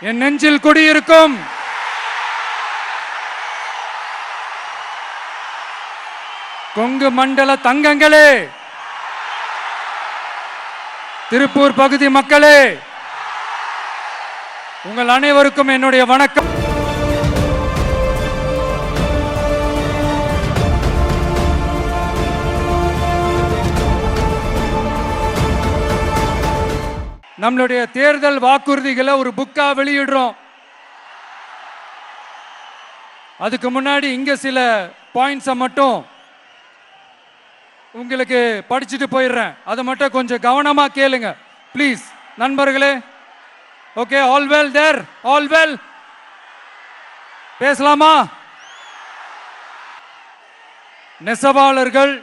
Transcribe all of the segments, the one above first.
என் நெஞ்சில் குடியிருக்கும் கொங்கு மண்டல தங்கங்களே, திருப்பூர் பகுதி மக்களே, உங்கள் அனைவருக்கும் என்னுடைய வணக்கம். நம்மளுடைய தேர்தல் வாக்குறுதிகளை ஒரு புக்கா வெளியிடுறோம். அதுக்கு முன்னாடி இங்க சில பாயிண்ட்ஸை மட்டும் உங்களுக்கு படிச்சுட்டு போயிடுறேன். அதை மட்டும் கொஞ்சம் கவனமா கேளுங்க ப்ளீஸ் நண்பர்களே. ஓகே, ஆல் வெல் தேர், ஆல் வெல். பேசலாமா? நெசவாளர்கள்,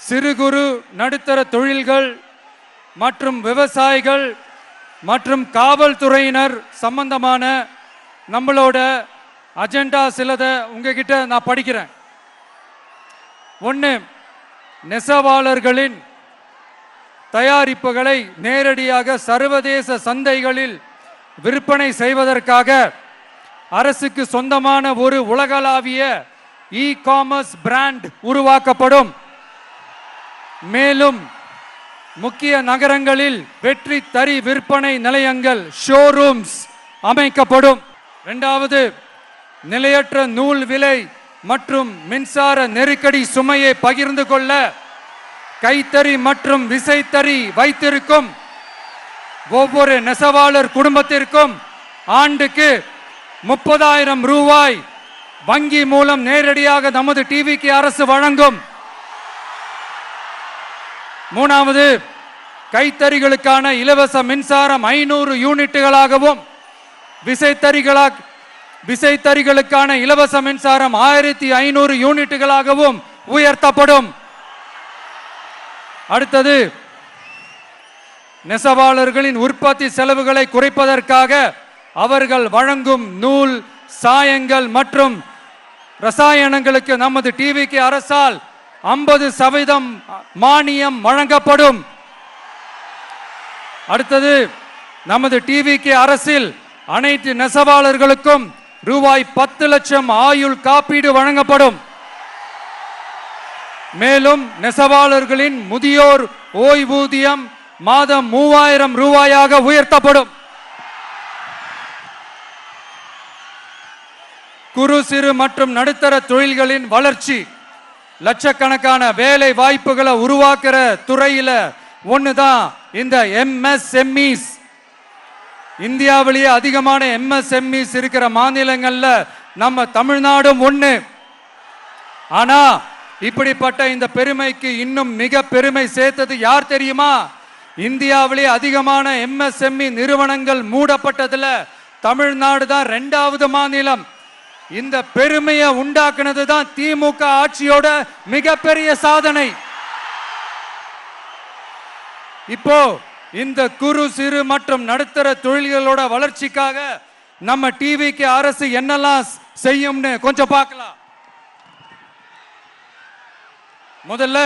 சிறு குறு நடுத்தர தொழில்கள் மற்றும் விவசாயிகள் மற்றும் காவல்துறையினர் சம்பந்தமான நம்மளோட அஜெண்டா சிலதை உங்ககிட்ட நான் படிக்கிறேன். ஒன்று, நெசவாளர்களின் தயாரிப்புகளை நேரடியாக சர்வதேச சந்தைகளில் விற்பனை செய்வதற்காக அரசுக்கு சொந்தமான ஒரு உலகளாவிய இ காமர்ஸ் பிராண்ட் உருவாக்கப்படும். மேலும் முக்கிய நகரங்களில் வெற்றி தறி விற்பனை நிலையங்கள் ஷோரூம்ஸ் அமைக்கப்படும். இரண்டாவது, நிலையற்ற நூல் விலை மற்றும் மின்சார நெருக்கடி சுமையை பகிர்ந்து கொள்ள கைத்தறி மற்றும் விசைத்தறி வைத்திருக்கும் ஒவ்வொரு நெசவாளர் குடும்பத்திற்கும் ஆண்டுக்கு 30,000 ரூபாய் வங்கி மூலம் நேரடியாக நமது டிவிக்கு அரசு வழங்கும். மூணாவது, கைத்தறிகளுக்கான இலவச மின்சாரம் 500 யூனிட்டுகளாகவும் விசைத்தறிகளுக்கான இலவச மின்சாரம் 1500 யூனிட்டுகளாகவும் உயர்த்தப்படும். அடுத்தது, நெசவாளர்களின் உற்பத்தி செலவுகளை குறைப்பதற்காக அவர்கள் வழங்கும் நூல், சாயங்கள் மற்றும் ரசாயனங்களுக்கு நமது டிவிக்கு அரசால் 50% மானியம் வழங்கப்படும். அடுத்தது, நமது டிவிக்கு அரசில் அனைத்து நெசவாளர்களுக்கும் ரூபாய் 10 லட்சம் ஆயுள் காப்பீடு வழங்கப்படும். மேலும் நெசவாளர்களின் முதியோர் ஓய்வூதியம் மாதம் 3000 ரூபாயாக உயர்த்தப்படும். குறு சிறு மற்றும் நடுத்தர தொழில்களின் வளர்ச்சி, லட்சக்கணக்கான வேலை வாய்ப்புகளை உருவாக்குற துறையில ஒண்ணுதான் இந்த எம்எஸ்எம்இஸ். இந்தியாவிலேயே அதிகமான எம்எஸ்எம்இஸ் இருக்கிற மாநிலங்கள்ல நம்ம தமிழ்நாடும் ஒண்ணு. ஆனா இப்படிப்பட்ட இந்த பெருமைக்கு இன்னும் மிக பெருமை சேர்த்தது யார் தெரியுமா? இந்தியாவிலேயே அதிகமான எம்எஸ்எம்இ நிறுவனங்கள் மூடப்பட்டதுல தமிழ்நாடு தான் 2வது மாநிலம். இந்த பெருமையை உண்டாக்குனது தான் திமுக ஆட்சியோட மிகப்பெரிய சாதனை. இப்போ இந்த குறு சிறு மற்றும் நடுத்தர தொழில்களோட வளர்ச்சிக்காக நம்ம டிவிக்கு அரசு என்னெல்லாம் செய்யும்னு கொஞ்சம் பார்க்கலாம். முதல்ல,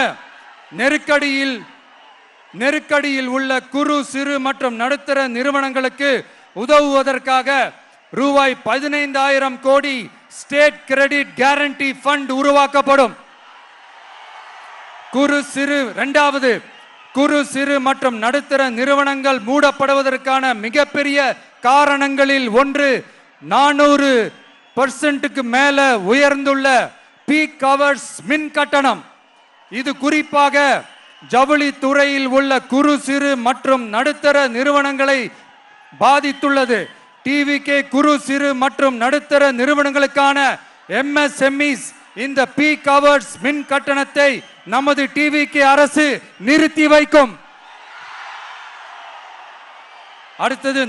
நெருக்கடியில் உள்ள குறு சிறு மற்றும் நடுத்தர நிறுவனங்களுக்கு உதவுவதற்காக ரூபாய் 15,000 கோடி ஸ்டேட் கிரெடிட் கேரண்டி ஃபண்ட் உருவாக்கப்படும். இரண்டாவது, குறு சிறு மற்றும் நடுத்தர நிறுவனங்கள் மூடப்படுவதற்கான மிகப்பெரிய காரணங்களில் ஒன்று 400% மேல உயர்ந்துள்ள பீக் ஹவர்ஸ் மின் கட்டணம். இது குறிப்பாக ஜவுளி துறையில் உள்ள குறு சிறு மற்றும் நடுத்தர நிறுவனங்களை பாதித்துள்ளது. டிவிகே குறு சிறு மற்றும் நடுத்தர நிறுவனங்களுக்கான எம்எஸ்எம்இஸ் இந்த பீக் ஹவர்ஸ் மின் கட்டணத்தை நமது டிவிகே அரசு நிறுத்தி வைக்கும். அடுத்தது,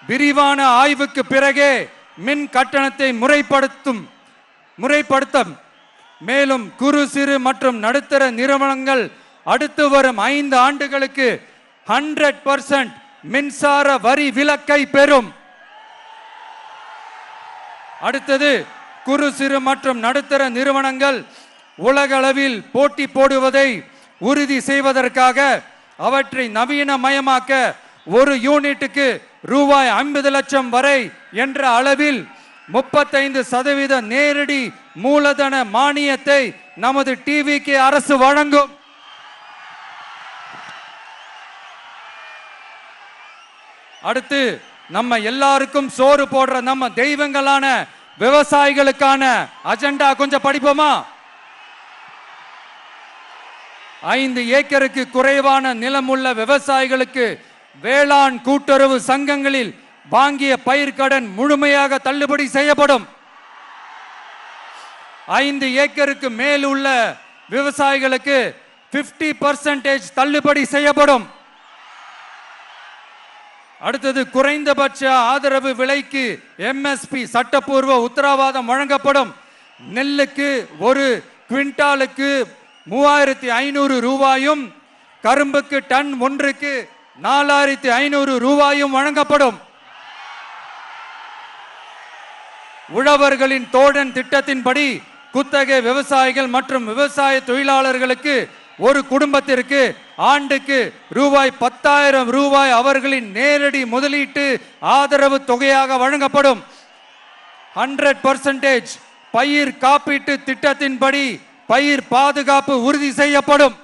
விரிவான ஆய்வுக்கு பிறகே மின் கட்டணத்தை முறைப்படுத்தும். மேலும் குறு சிறு மற்றும் நடுத்தர நிறுவனங்கள் அடுத்து வரும் 5 ஆண்டுகளுக்கு 100% மின்சார வரி விலக்கை பெறும். அடுத்தது, குறு சிறு மற்றும் நடுத்தர நிறுவனங்கள் உலகளவில் போட்டி போடுவதை உறுதி செய்வதற்காக அவற்றை நவீனமயமாக்க ஒரு யூனிட்டுக்கு ரூபாய் 50 லட்சம் வரை என்ற அளவில் 35% நேரடி மூலதன மானியத்தை நமது டிவிகே அரசு வழங்கும். அடுத்து நம்ம எல்லாருக்கும் சோறு போடுற நம்ம தெய்வங்களான விவசாயிகளுக்கான அஜெண்டா கொஞ்சம் படிப்போமா? 5 ஏக்கருக்கு குறைவான நிலமுள்ள விவசாயிகளுக்கு வேளாண் கூட்டுறவு சங்கங்களில் வாங்கிய பயிர்க்கடன் முழுமையாக தள்ளுபடி செய்யப்படும். 5 ஏக்கருக்கு மேல் உள்ள விவசாயிகளுக்கு 50% தள்ளுபடி செய்யப்படும். அடுத்தது குறைந்தபட்ச ஆதரவு விலைக்கு எம்எஸ்பி சட்டப்பூர்வ உத்தரவாதம் வழங்கப்படும். நெல்லுக்கு ஒரு குவிண்டாலுக்கு 3500 ரூபாயும் கரும்புக்கு டன் ஒன்றுக்கு 4500 ரூபாயும் வழங்கப்படும். உழவர்களின் தோழன் திட்டத்தின்படி குத்தகை விவசாயிகள் மற்றும் விவசாய தொழிலாளர்களுக்கு ஒரு குடும்பத்திற்கு ஆண்டுக்கு ரூபாய் 10,000 ரூபாய் அவர்களின் நேரடி முதலீட்டு ஆதரவு தொகையாக வழங்கப்படும். 100% பயிர் காப்பீட்டு திட்டத்தின்படி பயிர் பாதுகாப்பு உறுதி செய்யப்படும்.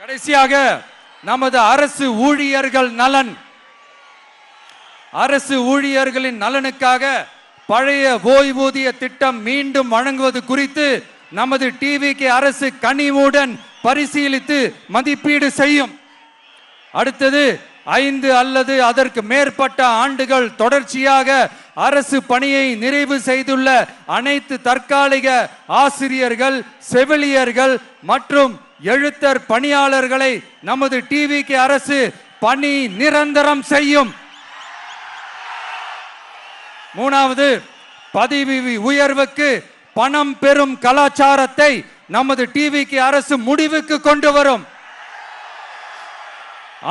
கடைசியாக நமது அரசு ஊழியர்கள் நலன். அரசு ஊழியர்களின் நலனுக்காக பழைய ஓய்வூதிய திட்டம் மீண்டும் வழங்குவது குறித்து நமது டிவிகே அரசு கனிவுடன் பரிசீலித்து மதிப்பீடு செய்யும். அடுத்தது 5 அல்லது அதற்கு மேற்பட்ட ஆண்டுகள் தொடர்ச்சியாக அரசு பணியை நிறைவு செய்துள்ள அனைத்து தற்காலிக ஆசிரியர்கள், செவிலியர்கள் மற்றும் எழுத்தர் பணியாளர்களை நமது டிவிகே அரசு பணி நிரந்தரம் செய்யும். 3வது, பதவி உயர்வுக்கு பணம் பெறும் கலாச்சாரத்தை நமது டிவிகே அரசு முடிவுக்கு கொண்டு வரும்.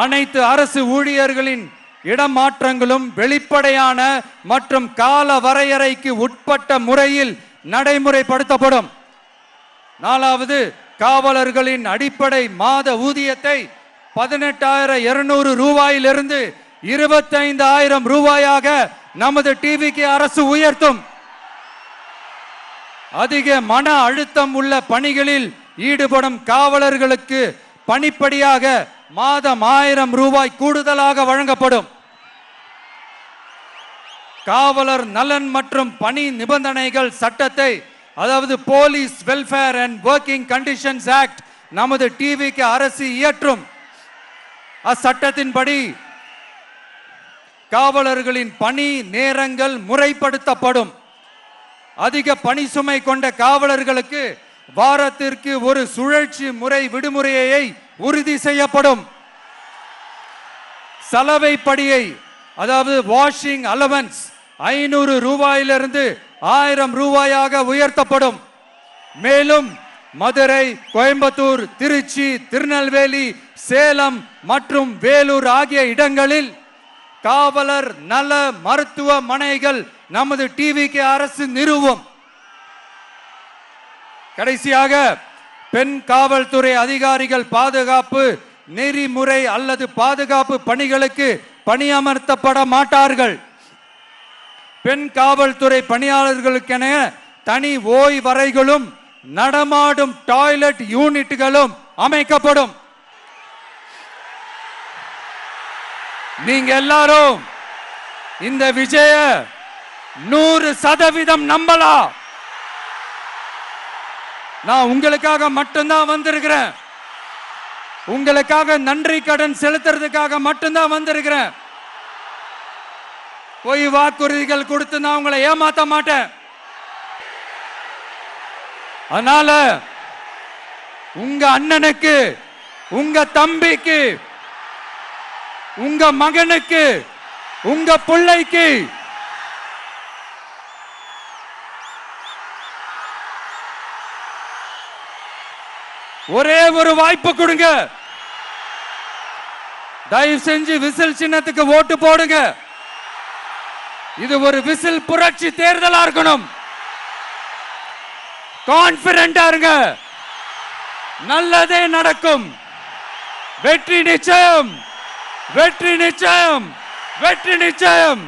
அனைத்து அரசு ஊழியர்களின் இடமாற்றங்களும் வெளிப்படையான மற்றும் கால வரையறைக்கு உட்பட்ட முறையில் நடைமுறைப்படுத்தப்படும். 4வது, காவலர்களின் அடிப்படை மாத ஊதியத்தை 18,200 ரூபாயிலிருந்து 25,000 ரூபாயாக நமது டிவிகே அரசு உயர்த்தும். அதிக மன அழுத்தம் உள்ள பணிகளில் ஈடுபடும் காவலர்களுக்கு பணிப்படியாக மாதம் 1000 ரூபாய் கூடுதலாக வழங்கப்படும். காவலர் நலன் மற்றும் பணி நிபந்தனைகள் சட்டத்தை, அதாவது police welfare and working conditions act, நமது டிவிகே அரசு இயற்றும். அச்சட்டத்தின்படி காவலர்களின் பணி நேரங்கள் முறைப்படுத்தப்படும். அதிக பணி சுமை கொண்ட காவலர்களுக்கு வாரத்திற்கு ஒரு சுழற்சி முறை விடுமுறையை உறுதி செய்யப்படும். சலவை படியை, அதாவது வாஷிங் அலவன்ஸ் 500 ரூபாயிலிருந்து 1000 ரூபாயாக உயர்த்தப்படும். மேலும் மதுரை, கோயம்புத்தூர், திருச்சி, திருநெல்வேலி, சேலம் மற்றும் வேலூர் ஆகிய இடங்களில் காவலர் நல மருத்துவமனைகள் நமது டிவிகே அரசு நிறுவும். கடைசியாக பெண் காவல்துறை அதிகாரிகள் பாதுகாப்பு நெறிமுறை அல்லது பாதுகாப்பு பணிகளுக்கு பணியமர்த்தப்பட மாட்டார்கள். பெண் காவல்துறை பணியாளர்களுக்கென தனி ஓய்வறைகளும் நடமாடும் டாய்லெட் யூனிட்டுகளும் அமைக்கப்படும். நீங்க எல்லாரும் இந்த விஜய 100% நம்பலாம். நான் உங்களுக்காக மட்டும்தான் வந்திருக்கிறேன். உங்களுக்காக நன்றி கடன் செலுத்துறதுக்காக மட்டும்தான் வந்திருக்கிறேன். போய் வாக்குறுதிகள் கொடுத்து நான் உங்களை ஏமாத்த மாட்டேன். அதனால உங்க அண்ணனுக்கு, உங்க தம்பிக்கு, உங்க மகனுக்கு, உங்க பிள்ளைக்கு ஒரே ஒரு வாய்ப்பு கொடுங்க. தயவு செஞ்சு விசில் சின்னத்துக்கு ஓட்டு போடுங்க. இது ஒரு விசில் புரட்சி தேர்தலா இருக்கணும். கான்பிடென்டா இருங்க. நல்லதே நடக்கும். வெற்றி நிச்சயம், வெற்றி நிச்சயம், வெற்றி நிச்சயம்.